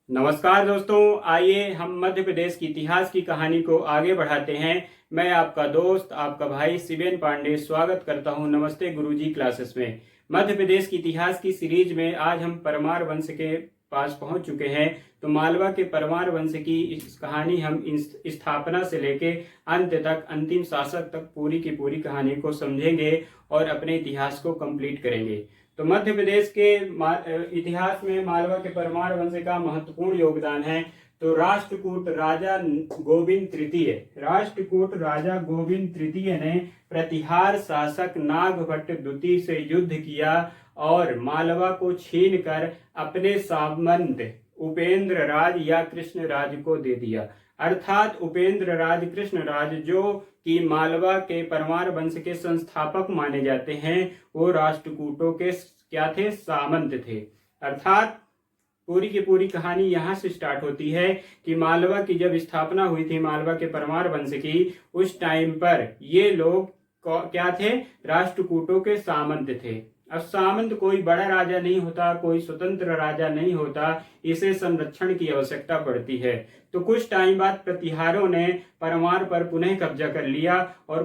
नमस्कार दोस्तों, आइए हम मध्य प्रदेश की इतिहास की कहानी को आगे बढ़ाते हैं। मैं आपका दोस्त, आपका भाई शिवेन पांडे स्वागत करता हूं नमस्ते गुरुजी क्लासेस में। मध्य प्रदेश की इतिहास की सीरीज में आज हम परमार वंश के पास पहुंच चुके हैं। तो मालवा के परमार वंश की इस कहानी हम स्थापना से लेके अंत तक, अंतिम शासक तक पूरी की पूरी कहानी को समझेंगे और अपने इतिहास को कंप्लीट करेंगे। तो मध्य प्रदेश के इतिहास में मालवा के परमार वंश का महत्वपूर्ण योगदान है। तो राष्ट्रकूट राजा गोविंद तृतीय ने प्रतिहार शासक नागभट्ट द्वितीय से युद्ध किया और मालवा को छीनकर अपने सामंत उपेंद्र राज या कृष्ण राज को दे दिया। अर्थात उपेंद्र राज कृष्ण राज, जो कि मालवा के परमार वंश के संस्थापक माने जाते हैं, वो राष्ट्रकूटों के क्या थे? सामंत थे। अर्थात पूरी की पूरी कहानी यहाँ से स्टार्ट होती है कि मालवा की जब स्थापना हुई थी, मालवा के परमार वंश की, उस टाइम पर ये लोग क्या थे? राष्ट्रकूटों के सामंत थे। अब सामंत कोई बड़ा राजा नहीं होता, कोई स्वतंत्र राजा नहीं होता, इसे संरक्षण की आवश्यकता पड़ती है। तो कुछ टाइम बाद प्रतिहारों ने परमार पर पुनः कब्जा कर लिया और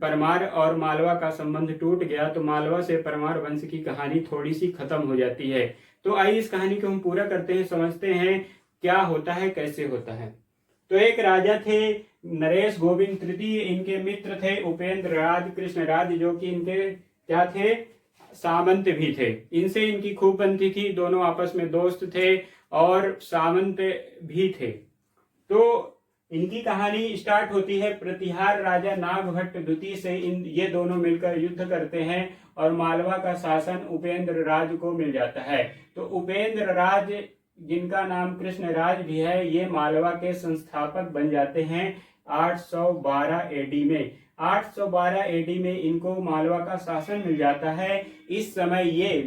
परमार और मालवा का संबंध टूट गया। तो मालवा से परमार वंश की कहानी थोड़ी सी खत्म हो जाती है। तो आइए इस कहानी को हम पूरा करते हैं, समझते हैं क्या होता है, कैसे होता है। तो एक राजा थे नरेश गोविंद तृतीय, इनके मित्र थे उपेंद्र राज कृष्ण राज, जो कि इनके क्या थे? सामंत भी थे। इनसे इनकी खूब बनती थी, दोनों आपस में दोस्त थे और सामंत भी थे। तो इनकी कहानी स्टार्ट होती है प्रतिहार राजा नागभट्ट द्वितीय से। ये दोनों मिलकर युद्ध करते हैं और मालवा का शासन उपेंद्र राज को मिल जाता है। तो उपेंद्र राज, जिनका नाम कृष्ण राज भी है, ये मालवा के संस्थापक बन जाते हैं 812 एडी में। 812 एडी में इनको मालवा का शासन मिल जाता है। इस समय ये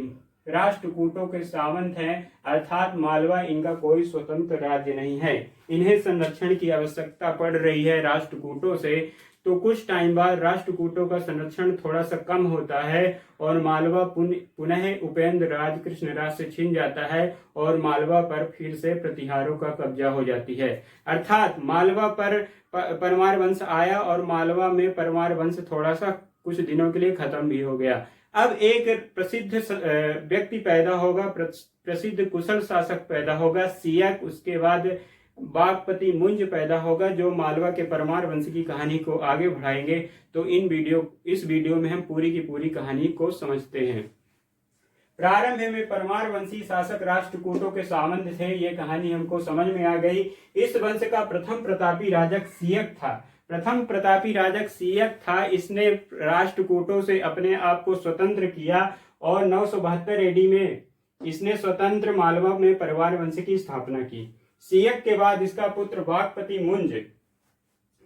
राष्ट्रकूटों के सामंत हैं, अर्थात मालवा इनका कोई स्वतंत्र राज्य नहीं है। इन्हें संरक्षण की आवश्यकता पड़ रही है राष्ट्रकूटों से। तो कुछ टाइम बाद राष्ट्रकूटों का संरक्षण थोड़ा सा कम होता है और मालवा पुनः उपेंद्र राज कृष्ण राज से छिन जाता है और मालवा पर फिर से प्रतिहारों का कब्जा हो जाती है। अर्थात मालवा पर परमार वंश आया और मालवा में परमार वंश थोड़ा सा कुछ दिनों के लिए खत्म भी हो गया। अब एक प्रसिद्ध व्यक्ति पैदा होगा, प्रसिद्ध कुशल शासक पैदा होगा सियक। उसके बाद बागपति मुंज पैदा होगा, जो मालवा के परमार वंश की कहानी को आगे बढ़ाएंगे। तो इस वीडियो में हम पूरी की पूरी कहानी को समझते हैं। प्रारंभ में परमार वंशी शासक राष्ट्रकूटों के सामंत थे, ये कहानी हमको समझ में आ गई। इस वंश का प्रथम प्रतापी राजक सियक था। इसने राष्ट्रकूटों से अपने आप को स्वतंत्र किया और 972 एडी में इसने स्वतंत्र मालवा में परमार वंश की स्थापना की। सियक के बाद इसका पुत्र बागपति मुंज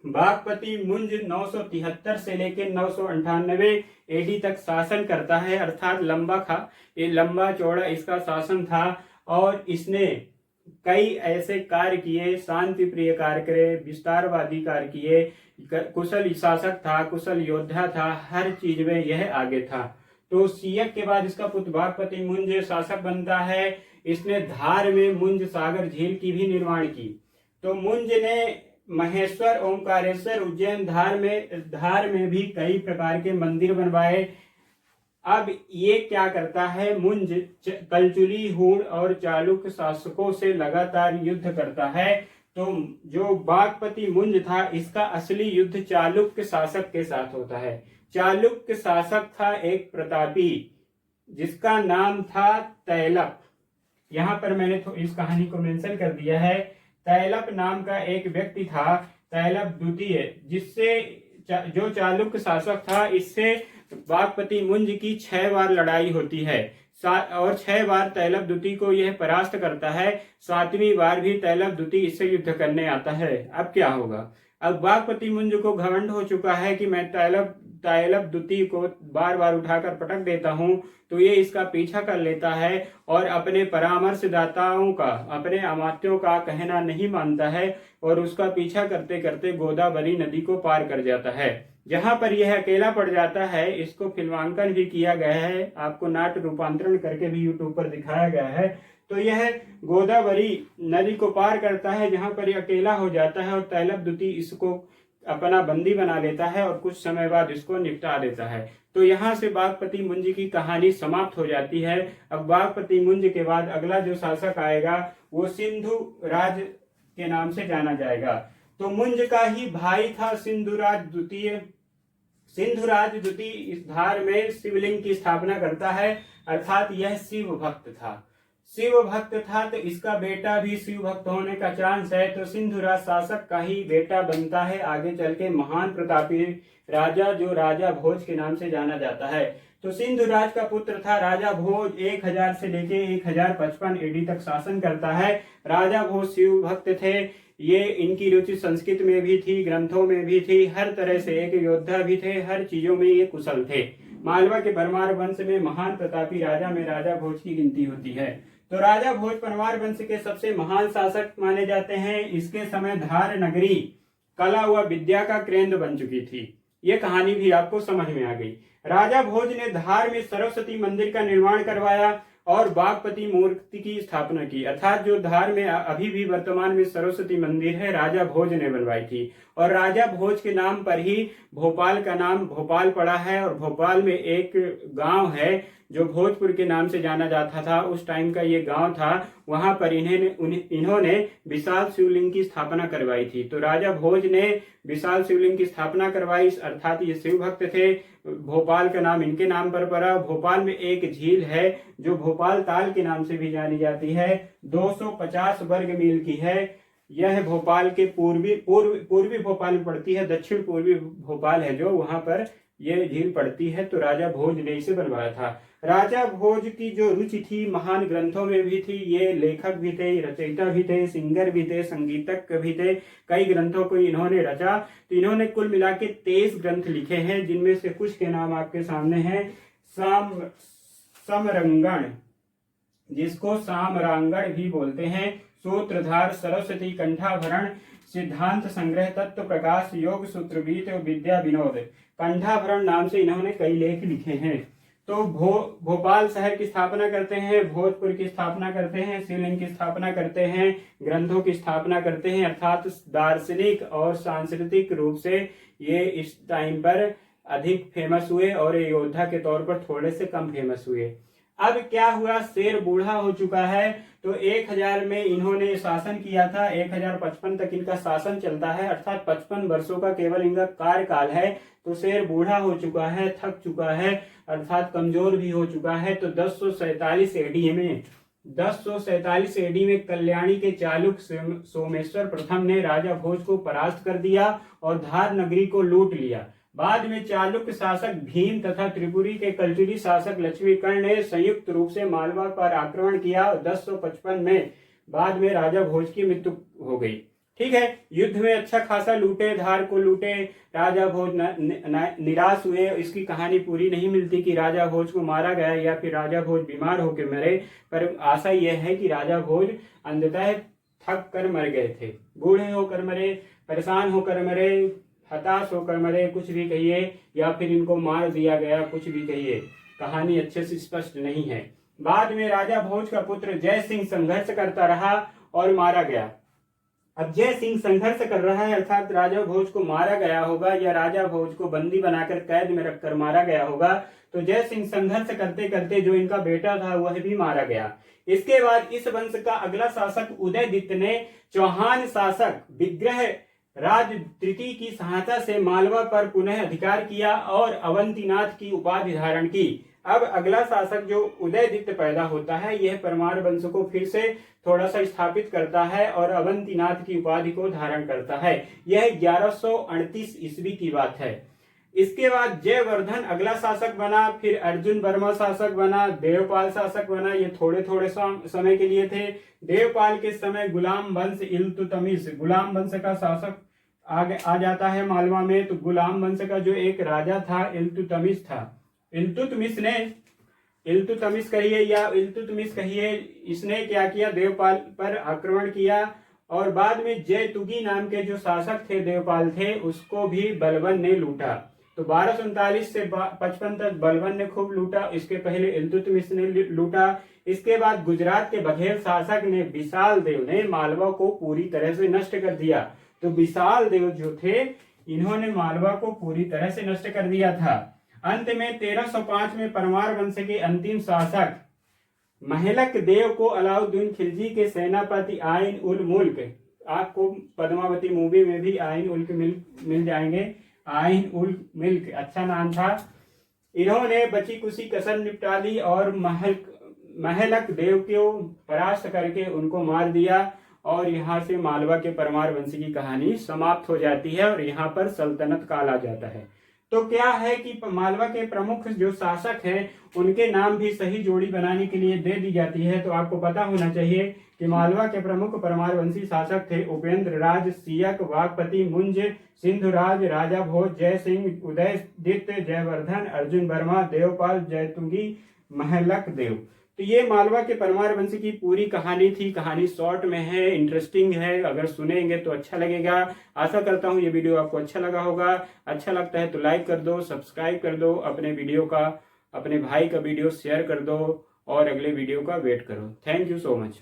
973 से लेकर 998 एडी तक शासन करता है। अर्थात लंबा चौड़ा इसका शासन था और इसने कई ऐसे कार्य किए, शांति प्रिय कार्य करे, विस्तारवादी कार्य किए, कुशल शासक था, कुशल योद्धा था, हर चीज में यह आगे था। तो सियक के बाद इसका पुत्र बागपति मुंज शासक बनता है। इसने धार में मुंज सागर झील की भी निर्माण की। तो मुंज ने महेश्वर, ओमकारेश्वर, उज्जैन, धार में भी कई प्रकार के मंदिर बनवाए। अब ये क्या करता है? मुंज कलचुली, हूण और चालुक्य शासकों से लगातार युद्ध करता है। तो जो बागपति मुंज था, इसका असली युद्ध चालुक्य शासक के साथ होता है। चालुक्य शासक था एक प्रतापी, जिसका नाम था तैलप। यहाँ पर मैंने इस कहानी को मेंशन कर दिया है। तैलप नाम का एक व्यक्ति था, तैलप द्वितीय, जो चालुक्य शासक था। इससे बागपति मुंज की 6 बार लड़ाई होती है और 6 बार तैलप द्वितीय को यह परास्त करता है। 7वीं बार भी तैलप द्वितीय इससे युद्ध करने आता है। अब क्या होगा? अब बागपति मुंज को घमंड हो चुका है कि मैं तैलप द्वितीय को बार बार उठाकर पटक देता हूं। तो ये इसका पीछा कर लेता है और अपने परामर्शदाताओं का, अपने अमात्यों का कहना नहीं मानता है और उसका पीछा करते करते गोदावरी नदी को पार कर जाता है। जहां पर यह अकेला पड़ जाता है, इसको फिल्मांकन भी किया गया है, आपको नाट्य रूपांतरण करके भी यूट्यूब पर दिखाया गया है। तो यह गोदावरी नदी को पार करता है, जहां पर यह अकेला हो जाता है और तैलबद्युति इसको अपना बंदी बना लेता है और कुछ समय बाद इसको निपटा देता है। तो यहाँ से बागपति मुंज की कहानी समाप्त हो जाती है। अब बागपति मुंज के बाद अगला जो शासक आएगा वो सिंधु राज के नाम से जाना जाएगा। तो मुंज का ही भाई था सिंधुराज द्वितीय। सिंधुराज द्वितीय इस धार में शिवलिंग की स्थापना करता है, अर्थात यह शिव भक्त था। शिव भक्त था तो इसका बेटा भी शिव भक्त होने का चांस है। तो सिंधुराज शासक का ही बेटा बनता है आगे चल के महान प्रतापी राजा, जो राजा भोज के नाम से जाना जाता है। तो सिंधुराज का पुत्र था राजा भोज। 1000 से लेके 1055 एडी तक शासन करता है। राजा भोज शिव भक्त थे। ये इनकी रुचि संस्कृत में भी थी, ग्रंथों में भी थी, हर तरह से एक योद्धा भी थे, हर चीजों में ये कुशल थे। मालवा के परमार वंश में महान प्रतापी राजा में राजा भोज की गिनती होती है। तो राजा भोज परमार वंश के सबसे महान शासक माने जाते हैं। इसके समय धार नगरी कला व विद्या का केंद्र बन चुकी थी। ये कहानी भी आपको समझ में आ गई। राजा भोज ने धार में सरस्वती मंदिर का निर्माण करवाया और बागपति मूर्ति की स्थापना की, अर्थात जो धार में अभी भी वर्तमान में सरस्वती मंदिर है, राजा भोज ने बनवाई थी। और राजा भोज के नाम पर ही भोपाल का नाम भोपाल पड़ा है। और भोपाल में एक गांव है जो भोजपुर के नाम से जाना जाता था, उस टाइम का ये गांव था। वहां पर इन्होंने विशाल शिवलिंग की स्थापना करवाई थी। तो राजा भोज ने विशाल शिवलिंग की स्थापना करवाई, अर्थात ये शिव भक्त थे। भोपाल का नाम इनके नाम पर पड़ा। भोपाल में एक झील है जो भोपाल ताल के नाम से भी जानी जाती है, 250 वर्ग मील की है। यह भोपाल के पूर्वी भोपाल में पड़ती है, दक्षिण पूर्वी भोपाल है जो, वहां पर यह झील पड़ती है। तो राजा भोज ने इसे बनवाया था। राजा भोज की जो रुचि थी महान ग्रंथों में भी थी। ये लेखक भी थे, रचयिता भी थे, सिंगर भी थे, संगीतक भी थे। कई ग्रंथों को इन्होंने रचा। तो इन्होंने कुल मिला के 23 ग्रंथ लिखे हैं, जिनमें से कुछ के नाम आपके सामने हैं। समरंगण, जिसको सामरांगण भी बोलते हैं, सूत्रधार, सरस्वती कंठाभरण, सिद्धांत संग्रह, तत्व प्रकाश, योग सूत्रवीत और विद्या विनोद। कंठाभरण नाम से इन्होंने कई लेख लिखे हैं। तो भोपाल शहर की स्थापना करते हैं, भोजपुर की स्थापना करते हैं, शिवलिंग की स्थापना करते हैं, ग्रंथों की स्थापना करते हैं, अर्थात दार्शनिक और सांस्कृतिक रूप से ये इस टाइम पर अधिक फेमस हुए और योद्धा के तौर पर थोड़े से कम फेमस हुए। अब क्या हुआ, शेर बूढ़ा हो चुका है। तो 1000 में इन्होंने शासन किया था, 1055 तक इनका शासन चलता है, अर्थात 55 वर्षों का केवल इनका कार्यकाल है। तो शेर बूढ़ा हो चुका है, थक चुका है, अर्थात कमजोर भी हो चुका है। तो 1047 एडी में कल्याणी के चालुक सोमेश्वर प्रथम ने राजा भोज को परास्त कर दिया और धार नगरी को लूट लिया। बाद में चालुक्य शासक भीम तथा त्रिपुरी के कल्चुरी शासक लक्ष्मीकर्ण ने संयुक्त रूप से मालवा पर आक्रमण किया और 1055 में बाद में राजा भोज की मृत्यु हो गई। ठीक है, युद्ध में अच्छा खासा लूटे, धार को लूटे, राजा भोज निराश हुए। इसकी कहानी पूरी नहीं मिलती कि राजा भोज को मारा गया या फिर राजा भोज बीमार होकर मरे, पर आशा यह है कि राजा भोज अंततः थक कर मर गए थे, बूढ़े होकर मरे, परेशान होकर मरे, हताश होकर मरे, कुछ भी कहिए, या फिर इनको मार दिया गया, कुछ भी कहिए, कहानी अच्छे से स्पष्ट नहीं है। बाद में राजा भोज का पुत्र जय सिंह संघर्ष करता रहा और मारा गया। अब जय सिंह संघर्ष कर रहा है, अर्थात राजा भोज को मारा गया होगा या राजा भोज को बंदी बनाकर कैद में रखकर मारा गया होगा। तो जय सिंह संघर्ष करते करते जो इनका बेटा था वह भी मारा गया। इसके बाद इस वंश का अगला शासक उदयदित्य ने चौहान शासक विग्रह राज तृतीय की सहायता से मालवा पर पुनः अधिकार किया और अवंतीनाथ की उपाधि धारण की। अब अगला शासक जो उदयदित्य पैदा होता है, यह परमार वंश को फिर से थोड़ा सा स्थापित करता है और अवंतीनाथ की उपाधि को धारण करता है। यह 1138 ईस्वी की बात है। इसके बाद जयवर्धन अगला शासक बना, फिर अर्जुन वर्मा शासक बना, देवपाल शासक बना। ये थोड़े थोड़े समय के लिए थे। देवपाल के समय गुलाम वंश इल्तुतमिश, गुलाम वंश का शासक आ जाता है मालवा में। तो गुलाम वंश का जो एक राजा था इल्तुतमिश था। इल्तुतमिश कहिए, इसने क्या किया, देवपाल पर आक्रमण किया और बाद में जयतुगी नाम के जो शासक थे, देवपाल थे, उसको भी बलबन ने लूटा। तो 1239 से 55 तक बलबन ने खूब लूटा। इसके पहले इल्तुतमिश ने लूटा। इसके बाद गुजरात के बघेल शासक ने विशाल देव ने मालवा को पूरी तरह से नष्ट कर दिया। तो विशाल देव जो थे इन्होंने मालवा को पूरी तरह से नष्ट कर दिया था। अंत में 1305 में परमार वंश के अंतिम शासक महलक देव को अलाउद्दीन खिलजी के सेनापति आइन उल मुल्क, आपको पद्मावती मूवी में भी आइन उल मिल जाएंगे, आइन उल मिल्क अच्छा नाम था। इन्होंने बची कुछ कसर निपटा ली और महलक देव को परास्त करके उनको मार दिया और यहाँ से मालवा के परमार वंश की कहानी समाप्त हो जाती है और यहाँ पर सल्तनत काल आ जाता है। तो क्या है कि मालवा के प्रमुख जो शासक हैं उनके नाम भी सही जोड़ी बनाने के लिए दे दी जाती है। तो आपको पता होना चाहिए कि मालवा के प्रमुख परमार वंशी शासक थे उपेंद्र राज, सियक, वागपति, मुंज, सिंधुराज, राजा भोज, जय सिंह, उदयदित्य, जयवर्धन, अर्जुन वर्मा, देवपाल, जयतुंगी, महलक देव। तो ये मालवा के परमार वंश की पूरी कहानी थी। कहानी शॉर्ट में है, इंटरेस्टिंग है, अगर सुनेंगे तो अच्छा लगेगा। आशा करता हूँ ये वीडियो आपको अच्छा लगा होगा। अच्छा लगता है तो लाइक कर दो, सब्सक्राइब कर दो, अपने भाई का वीडियो शेयर कर दो और अगले वीडियो का वेट करो। Thank you so much.